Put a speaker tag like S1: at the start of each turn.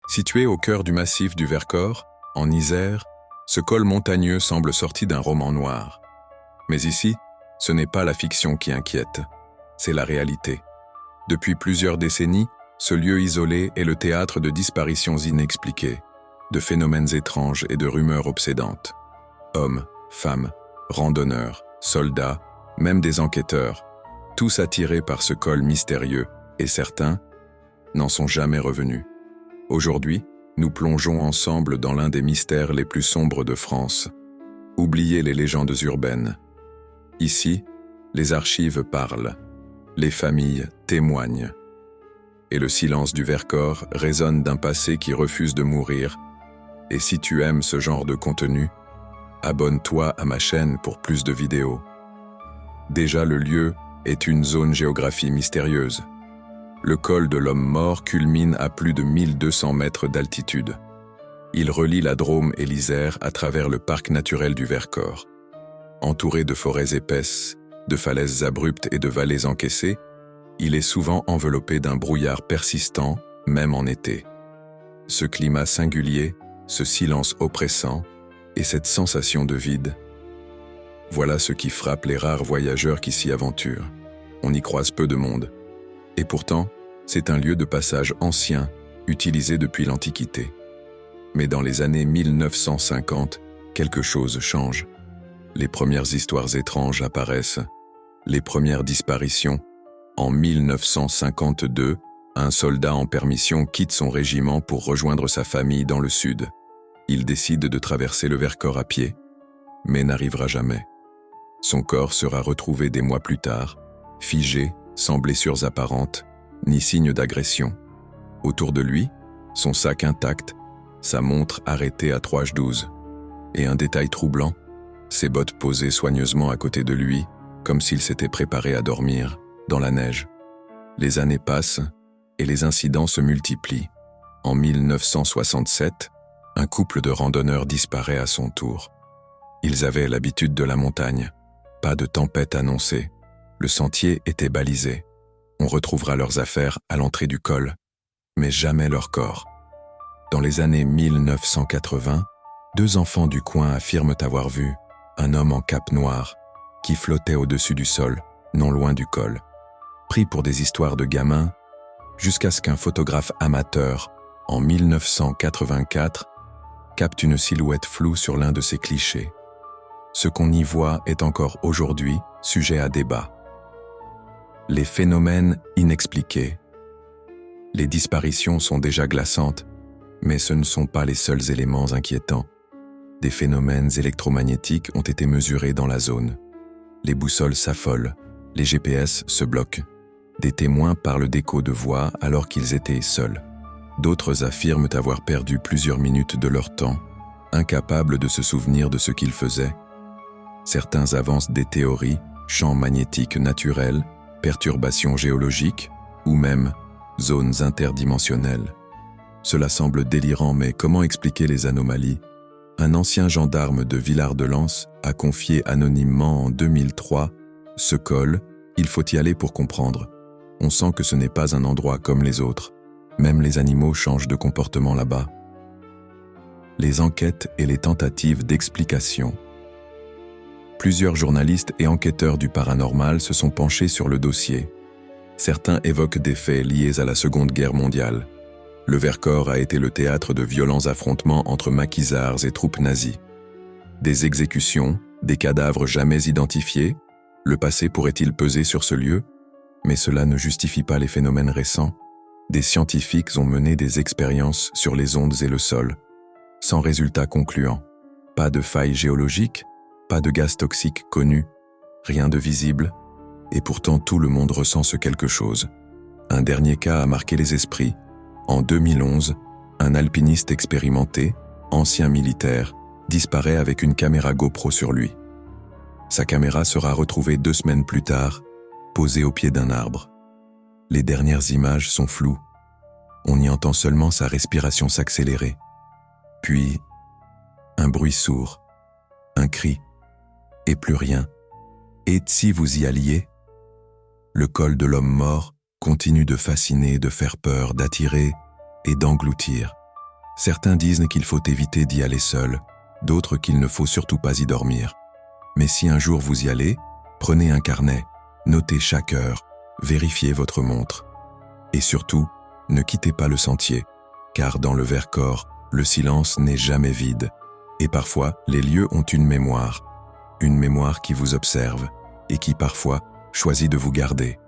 S1: Situé au cœur du massif du Vercors, en Isère, ce col montagneux semble sorti d'un roman noir. Mais ici, ce n'est pas la fiction qui inquiète, c'est la réalité. Depuis plusieurs décennies, ce lieu isolé est le théâtre de disparitions inexpliquées, de phénomènes étranges et de rumeurs obsédantes. Hommes, femmes, randonneurs, soldats, même des enquêteurs, tous attirés par ce col mystérieux, et certains n'en sont jamais revenus. Aujourd'hui, nous plongeons ensemble dans l'un des mystères les plus sombres de France. Oubliez les légendes urbaines. Ici, les archives parlent, les familles témoignent. Et le silence du Vercors résonne d'un passé qui refuse de mourir. Et si tu aimes ce genre de contenu, abonne-toi à ma chaîne pour plus de vidéos. Déjà, le lieu est une zone géographie mystérieuse. Le col de l'Homme Mort culmine à plus de 1200 mètres d'altitude. Il relie la Drôme et l'Isère à travers le parc naturel du Vercors. Entouré de forêts épaisses, de falaises abruptes et de vallées encaissées, il est souvent enveloppé d'un brouillard persistant, même en été. Ce climat singulier, ce silence oppressant et cette sensation de vide, voilà ce qui frappe les rares voyageurs qui s'y aventurent. On y croise peu de monde. Et pourtant, c'est un lieu de passage ancien, utilisé depuis l'Antiquité. Mais dans les années 1950, quelque chose change. Les premières histoires étranges apparaissent. Les premières disparitions. En 1952, un soldat en permission quitte son régiment pour rejoindre sa famille dans le sud. Il décide de traverser le Vercors à pied, mais n'arrivera jamais. Son corps sera retrouvé des mois plus tard, figé, sans blessures apparentes, ni signe d'agression. Autour de lui, son sac intact, sa montre arrêtée à 3h12. Et un détail troublant, ses bottes posées soigneusement à côté de lui, comme s'il s'était préparé à dormir, dans la neige. Les années passent, et les incidents se multiplient. En 1967, un couple de randonneurs disparaît à son tour. Ils avaient l'habitude de la montagne. Pas de tempête annoncée. Le sentier était balisé. On retrouvera leurs affaires à l'entrée du col, mais jamais leur corps. Dans les années 1980, 2 enfants du coin affirment avoir vu un homme en cape noire qui flottait au-dessus du sol, non loin du col. Pris pour des histoires de gamins, jusqu'à ce qu'un photographe amateur, en 1984, capte une silhouette floue sur l'un de ces clichés. Ce qu'on y voit est encore aujourd'hui sujet à débat. Les phénomènes inexpliqués. Les disparitions sont déjà glaçantes, mais ce ne sont pas les seuls éléments inquiétants. Des phénomènes électromagnétiques ont été mesurés dans la zone. Les boussoles s'affolent, les GPS se bloquent. Des témoins parlent d'échos de voix alors qu'ils étaient seuls. D'autres affirment avoir perdu plusieurs minutes de leur temps, incapables de se souvenir de ce qu'ils faisaient. Certains avancent des théories, champs magnétiques naturels, perturbations géologiques ou même zones interdimensionnelles. Cela semble délirant, mais comment expliquer les anomalies? Un ancien gendarme de Villard-de-Lans a confié anonymement en 2003 « Ce col, il faut y aller pour comprendre. On sent que ce n'est pas un endroit comme les autres. Même les animaux changent de comportement là-bas. » Les enquêtes et les tentatives d'explication. Plusieurs journalistes et enquêteurs du paranormal se sont penchés sur le dossier. Certains évoquent des faits liés à la Seconde Guerre mondiale. Le Vercors a été le théâtre de violents affrontements entre maquisards et troupes nazies. Des exécutions, des cadavres jamais identifiés, le passé pourrait-il peser sur ce lieu? Mais cela ne justifie pas les phénomènes récents. Des scientifiques ont mené des expériences sur les ondes et le sol, sans résultat concluant. Pas de failles géologiques, pas de gaz toxiques connus, rien de visible, et pourtant tout le monde ressent ce quelque chose. Un dernier cas a marqué les esprits. En 2011, un alpiniste expérimenté, ancien militaire, disparaît avec une caméra GoPro sur lui. Sa caméra sera retrouvée 2 semaines plus tard, posée au pied d'un arbre. Les dernières images sont floues. On y entend seulement sa respiration s'accélérer. Puis, un bruit sourd, un cri, et plus rien. Et si vous y alliez? Le col de l'Homme Mort continue de fasciner, de faire peur, d'attirer et d'engloutir. Certains disent qu'il faut éviter d'y aller seul, d'autres qu'il ne faut surtout pas y dormir. Mais si un jour vous y allez, prenez un carnet, notez chaque heure, vérifiez votre montre. Et surtout, ne quittez pas le sentier, car dans le Vercors, le silence n'est jamais vide. Et parfois, les lieux ont une mémoire qui vous observe et qui parfois choisit de vous garder.